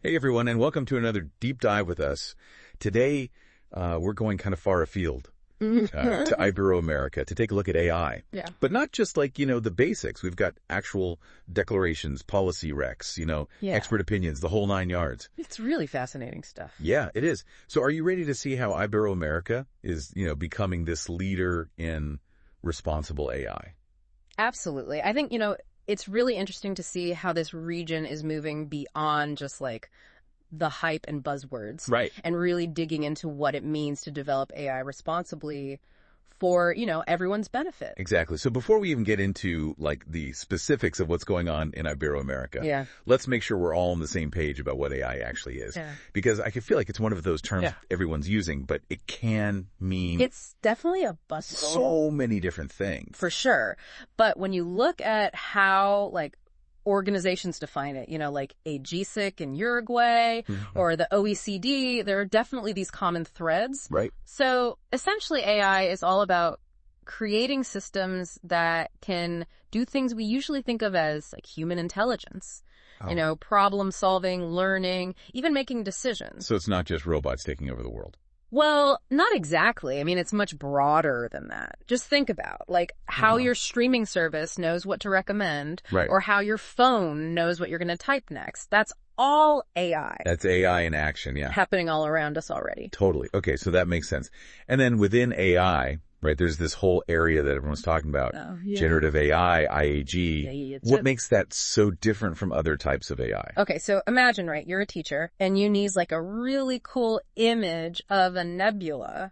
Hey everyone, and welcome to another deep dive with us. Today, we're going kind of far afield to Ibero-America to take a look at AI. Yeah. But not just like, the basics. We've got actual declarations, policy recs, expert opinions, the whole 9 yards. It's really fascinating stuff. Yeah, it is. So are you ready to see how Ibero-America is, becoming this leader in responsible AI? Absolutely. I think, it's really interesting to see how this region is moving beyond just like the hype and buzzwords. Right. And really digging into what it means to develop AI responsibly for, everyone's benefit. Exactly. So before we even get into like the specifics of what's going on in Ibero-America, let's make sure we're all on the same page about what AI actually is. Yeah. Because I can feel like it's one of those terms everyone's using, but it can mean It's definitely a buzzword. So many different things. For sure. But when you look at how organizations define it, like AGSIC in Uruguay or the OECD, there are definitely these common threads. Right. So essentially AI is all about creating systems that can do things we usually think of as like human intelligence. Problem solving, learning, even making decisions. So it's not just robots taking over the world. Well, not exactly. I mean, it's much broader than that. Just think about, how your streaming service knows what to recommend, or how your phone knows what you're going to type next. That's all AI. That's AI in action, yeah. Happening all around us already. Totally. Okay, so that makes sense. And then within AI, there's this whole area that everyone's talking about. Generative AI, IAG. What makes that so different from other types of AI? Okay, so imagine, you're a teacher and you need a really cool image of a nebula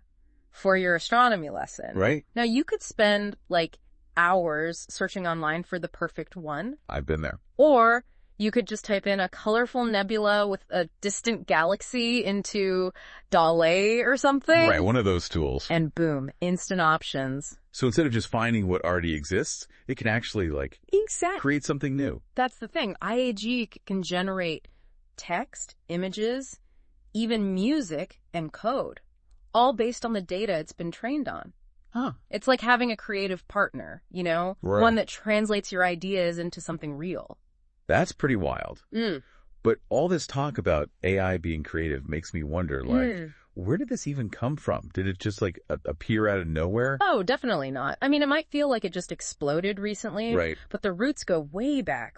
for your astronomy lesson. Right. Now you could spend hours searching online for the perfect one. I've been there. Or you could just type in a colorful nebula with a distant galaxy into DALL-E or something. Right, one of those tools. And boom, instant options. So instead of just finding what already exists, it can actually create something new. That's the thing. IAG can generate text, images, even music and code, all based on the data it's been trained on. Huh. It's like having a creative partner, one that translates your ideas into something real. That's pretty wild. But all this talk about AI being creative makes me wonder, where did this even come from? Did it just appear out of nowhere? Oh, definitely not. I mean, it might feel like it just exploded recently. Right. But the roots go way back,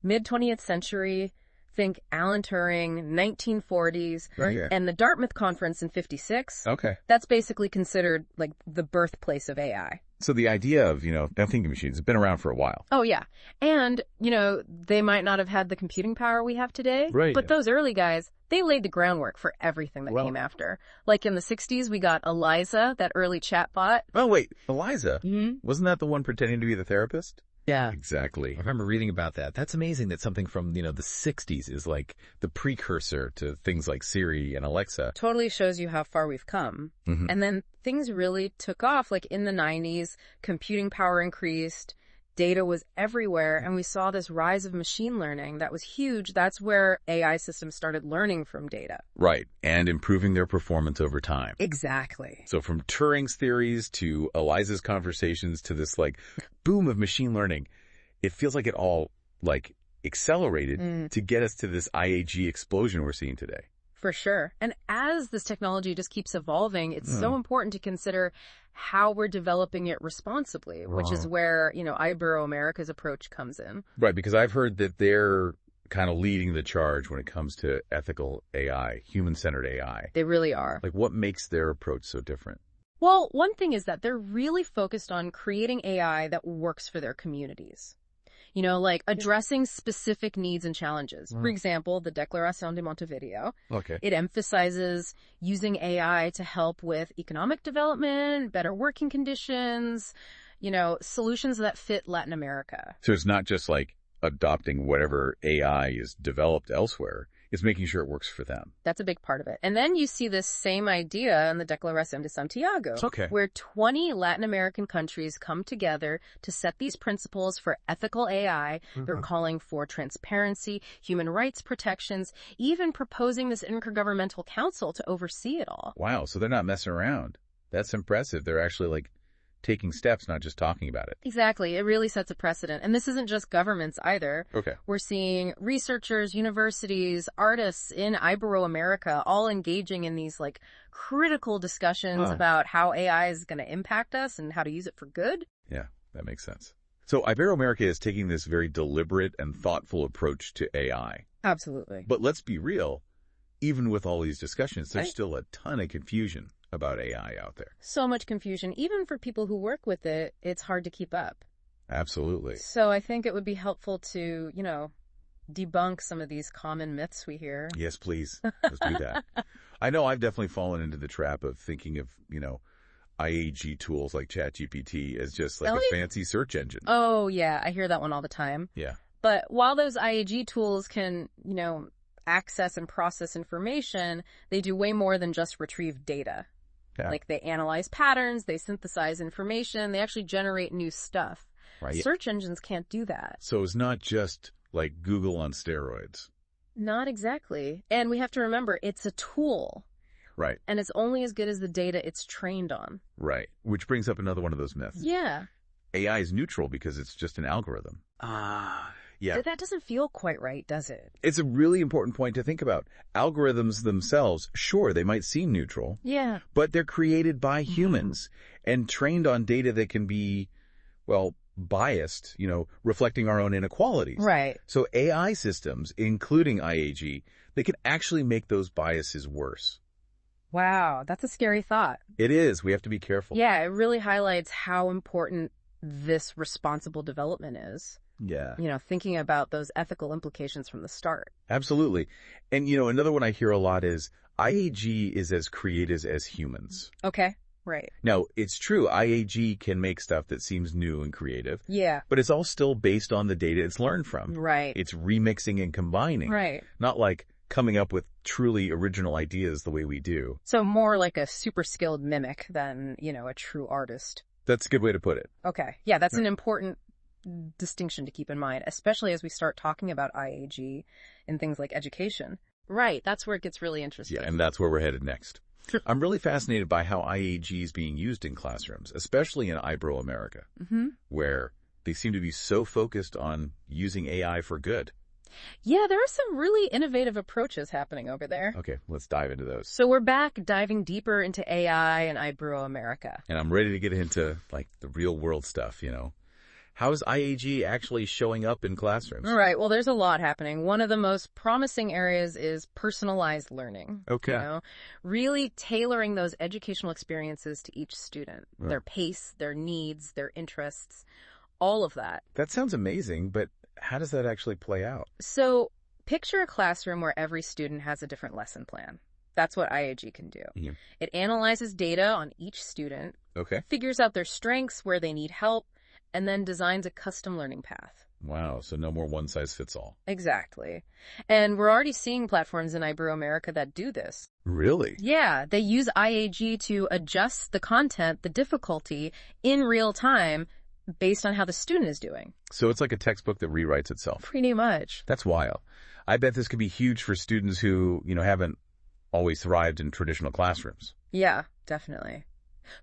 mid-20th century. Think Alan Turing, 1940s, and the Dartmouth Conference in 56. Okay. That's basically considered the birthplace of AI. So the idea of, thinking machines has been around for a while. Oh, yeah. And, they might not have had the computing power we have today. Right. But those early guys, they laid the groundwork for everything that came after. In the 60s, we got Eliza, that early chatbot. Oh, wait. Eliza? Wasn't that the one pretending to be the therapist? Yeah. Exactly. I remember reading about that. That's amazing that something from, the 60s is the precursor to things like Siri and Alexa. Totally shows you how far we've come. And then things really took off. In the 90s, computing power increased, data was everywhere, and we saw this rise of machine learning that was huge. That's where AI systems started learning from data. Right. And improving their performance over time. Exactly. So from Turing's theories to Eliza's conversations to this boom of machine learning, it feels like it all accelerated to get us to this IAG explosion we're seeing today. For sure. And as this technology just keeps evolving, it's so important to consider how we're developing it responsibly, which is where, Ibero-America's approach comes in. Right, because I've heard that they're kind of leading the charge when it comes to ethical AI, human-centered AI. They really are. What makes their approach so different? Well, one thing is that they're really focused on creating AI that works for their communities. Addressing specific needs and challenges. For example, the Declaración de Montevideo. Okay. It emphasizes using AI to help with economic development, better working conditions, solutions that fit Latin America. So it's not just adopting whatever AI is developed elsewhere. It's making sure it works for them. That's a big part of it. And then you see this same idea in the Declaración de Santiago, where 20 Latin American countries come together to set these principles for ethical AI. They're calling for transparency, human rights protections, even proposing this intergovernmental council to oversee it all. Wow, so they're not messing around. That's impressive. They're actually taking steps, not just talking about it. Exactly. It really sets a precedent. And this isn't just governments either. Okay. We're seeing researchers, universities, artists in Ibero-America all engaging in these like critical discussions about how AI is going to impact us and how to use it for good. Yeah, that makes sense. So Ibero-America is taking this very deliberate and thoughtful approach to AI. Absolutely. But let's be real, even with all these discussions, there's still a ton of confusion about AI out there. So much confusion. Even for people who work with it, it's hard to keep up. Absolutely. So I think it would be helpful to, debunk some of these common myths we hear. Yes, please. Let's do that. I know I've definitely fallen into the trap of thinking of, IAG tools like ChatGPT as just like a fancy search engine. Oh, yeah. I hear that one all the time. Yeah. But while those IAG tools can, access and process information, they do way more than just retrieve data. Yeah. Like they analyze patterns, they synthesize information, they actually generate new stuff. Right. Search engines can't do that. So it's not just like Google on steroids. Not exactly. And we have to remember, it's a tool. Right. And it's only as good as the data it's trained on. Right. Which brings up another one of those myths. Yeah. AI is neutral because it's just an algorithm. Yeah. That doesn't feel quite right, does it? It's a really important point to think about. Algorithms themselves, sure, they might seem neutral. Yeah. But they're created by humans and trained on data that can be, biased, reflecting our own inequalities. Right. So AI systems, including IAG, they can actually make those biases worse. Wow, that's a scary thought. It is. We have to be careful. Yeah, it really highlights how important this responsible development is. Yeah. Thinking about those ethical implications from the start. Absolutely. And, another one I hear a lot is IAG is as creative as humans. Okay, right. Now, it's true. IAG can make stuff that seems new and creative. Yeah. But it's all still based on the data it's learned from. Right. It's remixing and combining. Right. Not like coming up with truly original ideas the way we do. So more like a super skilled mimic than, a true artist. That's a good way to put it. Okay. Yeah, that's an important distinction to keep in mind, especially as we start talking about IAG in things like education. Right. That's where it gets really interesting. Yeah, and that's where we're headed next. I'm really fascinated by how IAG is being used in classrooms, especially in Ibero-America, where they seem to be so focused on using AI for good. Yeah, there are some really innovative approaches happening over there. Okay, let's dive into those. So we're back diving deeper into AI and Ibero-America. And I'm ready to get into, the real world stuff, How is IAG actually showing up in classrooms? All right. Well, there's a lot happening. One of the most promising areas is personalized learning. Okay. Really tailoring those educational experiences to each student, their pace, their needs, their interests, all of that. That sounds amazing, but how does that actually play out? So picture a classroom where every student has a different lesson plan. That's what IAG can do. Yeah. It analyzes data on each student, figures out their strengths, where they need help, and then designs a custom learning path. Wow, so no more one size fits all. Exactly. And we're already seeing platforms in Ibero-America that do this. Really? Yeah, they use IAG to adjust the content, the difficulty, in real time based on how the student is doing. So it's like a textbook that rewrites itself. Pretty much. That's wild. I bet this could be huge for students who, haven't always thrived in traditional classrooms. Yeah, definitely.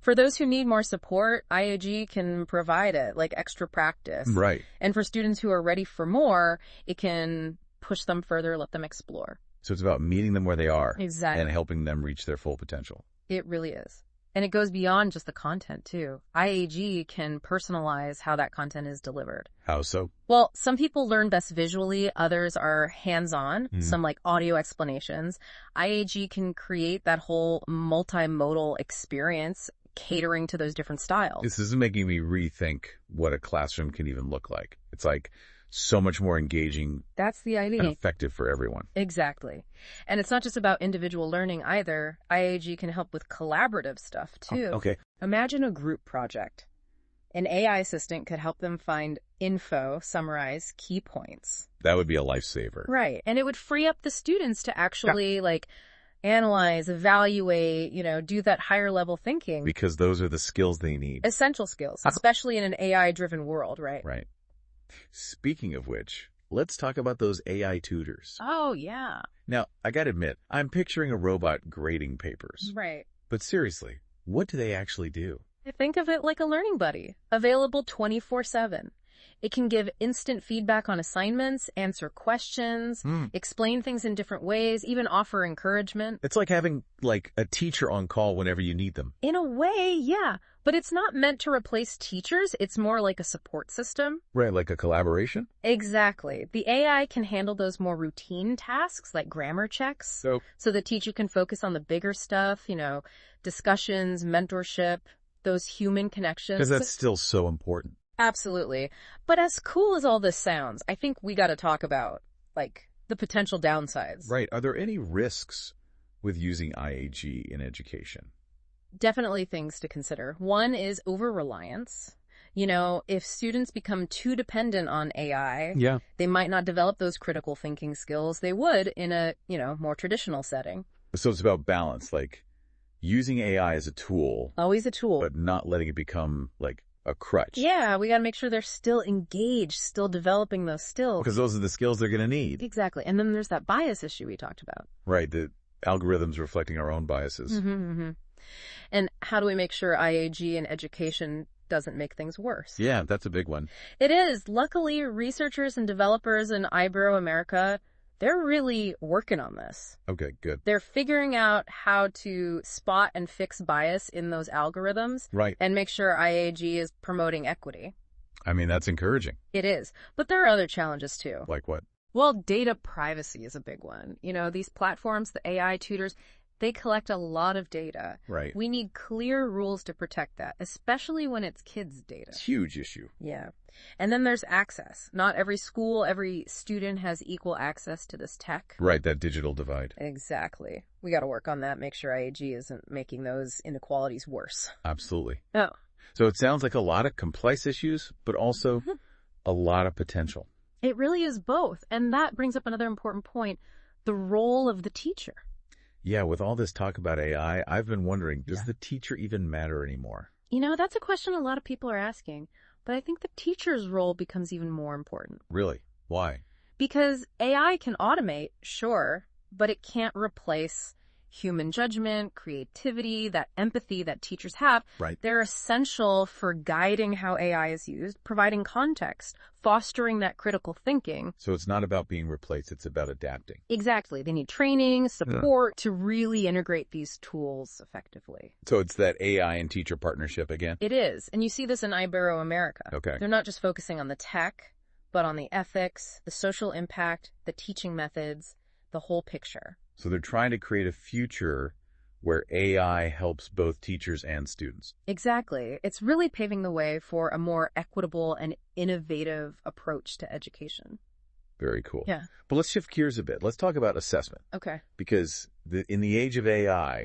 For those who need more support, IAG can provide it, like extra practice. Right. And for students who are ready for more, it can push them further, let them explore. So it's about meeting them where they are. Exactly. And helping them reach their full potential. It really is. And it goes beyond just the content, too. IAG can personalize how that content is delivered. How so? Well, some people learn best visually. Others are hands-on, some like audio explanations. IAG can create that whole multimodal experience catering to those different styles. This is making me rethink what a classroom can even look like. It's like so much more engaging. That's the idea. And effective for everyone. Exactly. And it's not just about individual learning either. IAG can help with collaborative stuff too. Oh, okay. Imagine a group project. An AI assistant could help them find info, summarize key points. That would be a lifesaver. Right. And it would free up the students to actually analyze, evaluate, do that higher level thinking. Because those are the skills they need. Essential skills, especially in an AI-driven world, right? Right. Speaking of which, let's talk about those AI tutors. Oh, yeah. Now, I gotta admit, I'm picturing a robot grading papers. Right. But seriously, what do they actually do? Think of it like a learning buddy, available 24/7. It can give instant feedback on assignments, answer questions, explain things in different ways, even offer encouragement. It's like having, like, a teacher on call whenever you need them. In a way, yeah. But it's not meant to replace teachers. It's more like a support system. Right, like a collaboration? Exactly. The AI can handle those more routine tasks like grammar checks. So the teacher can focus on the bigger stuff, discussions, mentorship, those human connections. Because that's still so important. Absolutely. But as cool as all this sounds, I think we got to talk about, the potential downsides. Right. Are there any risks with using IAG in education? Definitely things to consider. One is over-reliance. If students become too dependent on AI, they might not develop those critical thinking skills they would in a, more traditional setting. So it's about balance, like using AI as a tool. Always a tool. But not letting it become, a crutch. Yeah, we got to make sure they're still engaged, still developing those skills. Because those are the skills they're going to need. Exactly. And then there's that bias issue we talked about. Right, the algorithms reflecting our own biases. And how do we make sure IAG in education doesn't make things worse? Yeah, that's a big one. It is. Luckily, researchers and developers in Ibero-America, they're really working on this. Okay, good. They're figuring out how to spot and fix bias in those algorithms. Right. And make sure IAG is promoting equity. I mean, that's encouraging. It is. But there are other challenges, too. Like what? Well, data privacy is a big one. These platforms, the AI tutors, they collect a lot of data. Right. We need clear rules to protect that, especially when it's kids' data. It's a huge issue. Yeah. And then there's access. Not every school, every student has equal access to this tech. Right, that digital divide. Exactly. We got to work on that, make sure IAG isn't making those inequalities worse. Absolutely. Oh. So it sounds like a lot of complex issues, but also a lot of potential. It really is both. And that brings up another important point, the role of the teacher. Yeah, with all this talk about AI, I've been wondering, does the teacher even matter anymore? That's a question a lot of people are asking, but I think the teacher's role becomes even more important. Really? Why? Because AI can automate, sure, but it can't replace human judgment, creativity, that empathy that teachers have. Right. They're essential for guiding how AI is used, providing context, fostering that critical thinking. So it's not about being replaced, it's about adapting. Exactly. They need training, support to really integrate these tools effectively. So it's that AI and teacher partnership again? It is. And you see this in Ibero-America. Okay. They're not just focusing on the tech, but on the ethics, the social impact, the teaching methods, the whole picture. So they're trying to create a future where AI helps both teachers and students. Exactly. It's really paving the way for a more equitable and innovative approach to education. Very cool. Yeah. But let's shift gears a bit. Let's talk about assessment. Okay. Because in the age of AI,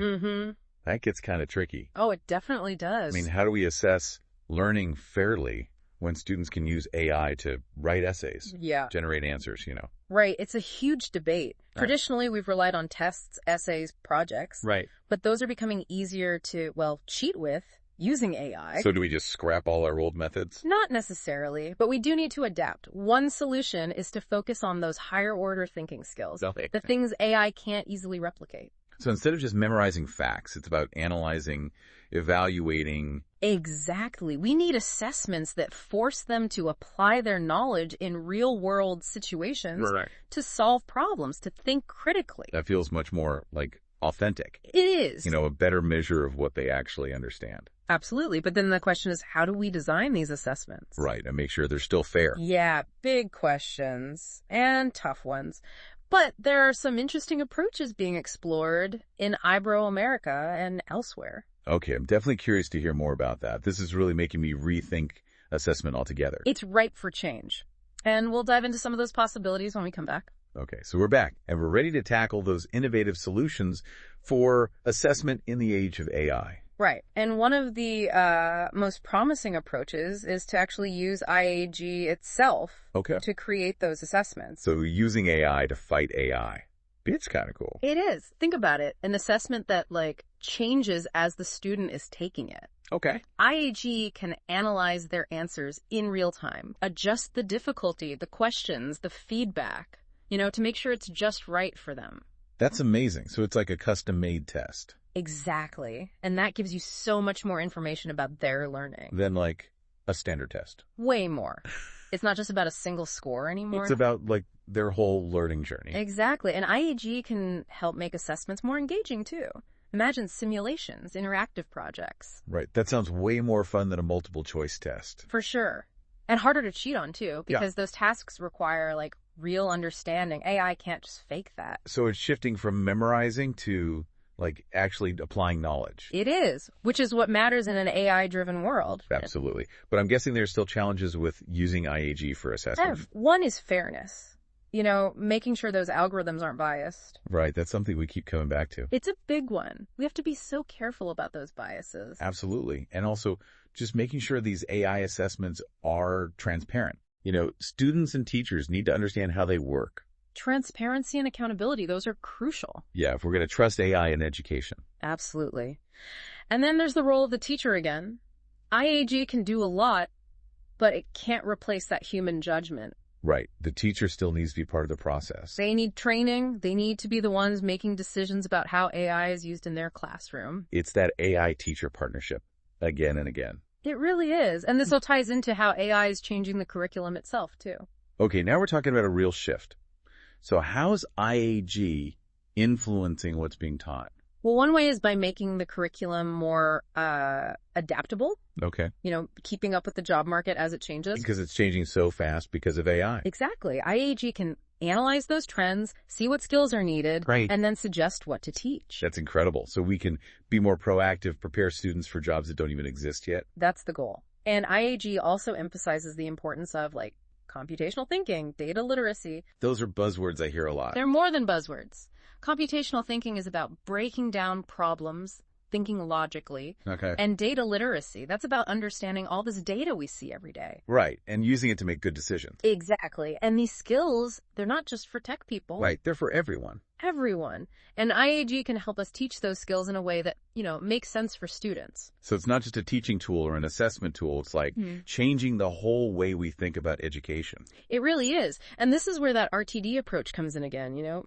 that gets kind of tricky. Oh, it definitely does. I mean, how do we assess learning fairly when students can use AI to write essays, generate answers, Right. It's a huge debate. Right. Traditionally, we've relied on tests, essays, projects. Right. But those are becoming easier to, cheat with using AI. So do we just scrap all our old methods? Not necessarily, but we do need to adapt. One solution is to focus on those higher order thinking skills, the things AI can't easily replicate. So instead of just memorizing facts, it's about analyzing, evaluating. Exactly. We need assessments that force them to apply their knowledge in real-world situations to solve problems, to think critically. That feels much more authentic. It is. A better measure of what they actually understand. Absolutely. But then the question is, how do we design these assessments? Right. And make sure they're still fair. Yeah. Big questions and tough ones. But there are some interesting approaches being explored in Ibero-America and elsewhere. Okay, I'm definitely curious to hear more about that. This is really making me rethink assessment altogether. It's ripe for change. And we'll dive into some of those possibilities when we come back. Okay, so we're back, and we're ready to tackle those innovative solutions for assessment in the age of AI. Right. And one of the most promising approaches is to actually use IAG itself to create those assessments. So using AI to fight AI. It's kind of cool. It is. Think about it. An assessment that changes as the student is taking it. Okay. IAG can analyze their answers in real time, adjust the difficulty, the questions, the feedback, to make sure it's just right for them. That's amazing. So it's like a custom-made test. Exactly. And that gives you so much more information about their learning. Than like a standard test. Way more. It's not just about a single score anymore. It's about like their whole learning journey. Exactly. And IAG can help make assessments more engaging too. Imagine simulations, interactive projects. Right. That sounds way more fun than a multiple choice test. For sure. And harder to cheat on too, because those tasks require like real understanding. AI can't just fake that. So it's shifting from memorizing to like actually applying knowledge. It is, which is what matters in an AI-driven world. Absolutely. But I'm guessing there's still challenges with using IAG for assessment. One is fairness. You know, making sure those algorithms aren't biased. Right. That's something we keep coming back to. It's a big one. We have to be so careful about those biases. Absolutely. And also just making sure these AI assessments are transparent. You know, students and teachers need to understand how they work. Transparency and accountability, those are crucial. Yeah, if we're going to trust AI in education. Absolutely. And then there's the role of the teacher again. IAG can do a lot, but it can't replace that human judgment. Right. The teacher still needs to be part of the process. They need training. They need to be the ones making decisions about how AI is used in their classroom. It's that AI-teacher partnership again and again. It really is. And this all ties into how AI is changing the curriculum itself, too. Okay, now we're talking about a real shift. So how's IAG influencing what's being taught? Well, one way is by making the curriculum more adaptable. Okay. You know, keeping up with the job market as it changes. Because it's changing so fast because of AI. Exactly. IAG can analyze those trends, see what skills are needed, and then suggest what to teach. That's incredible. So we can be more proactive, prepare students for jobs that don't even exist yet. That's the goal. And IAG also emphasizes the importance of, like, computational thinking, data literacy. Those are buzzwords I hear a lot. They're more than buzzwords. Computational thinking is about breaking down problems, thinking logically. Okay. And data literacy, that's about understanding all this data we see every day. Right. And using it to make good decisions. Exactly. And these skills, they're not just for tech people. Right. They're for everyone. Everyone. And IAG can help us teach those skills in a way that, you know, makes sense for students. So it's not just a teaching tool or an assessment tool. It's like changing the whole way we think about education. It really is. And this is where that RTD approach comes in again, you know?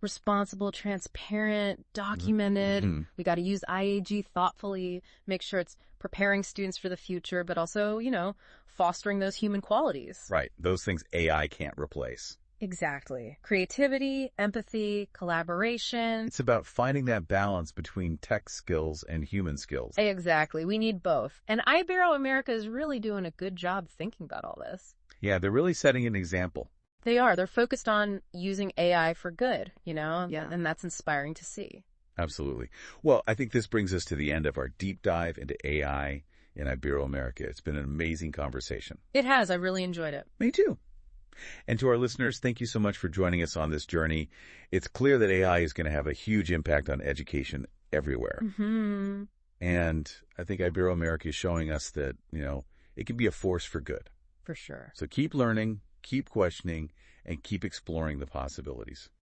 Responsible, transparent, documented. We got to use IAG thoughtfully, make sure it's preparing students for the future, but also, you know, fostering those human qualities. Right. Those things AI can't replace. Exactly. Creativity, empathy, collaboration. It's about finding that balance between tech skills and human skills. Exactly. We need both. And Ibero-America is really doing a good job thinking about all this. Yeah, they're really setting an example. They are. They're focused on using AI for good, you know, and that's inspiring to see. Absolutely. Well, I think this brings us to the end of our deep dive into AI in Ibero-America. It's been an amazing conversation. It has. I really enjoyed it. Me too. And to our listeners, thank you so much for joining us on this journey. It's clear that AI is going to have a huge impact on education everywhere. And I think Ibero-America is showing us that, you know, it can be a force for good. For sure. So keep learning, keep questioning, and keep exploring the possibilities.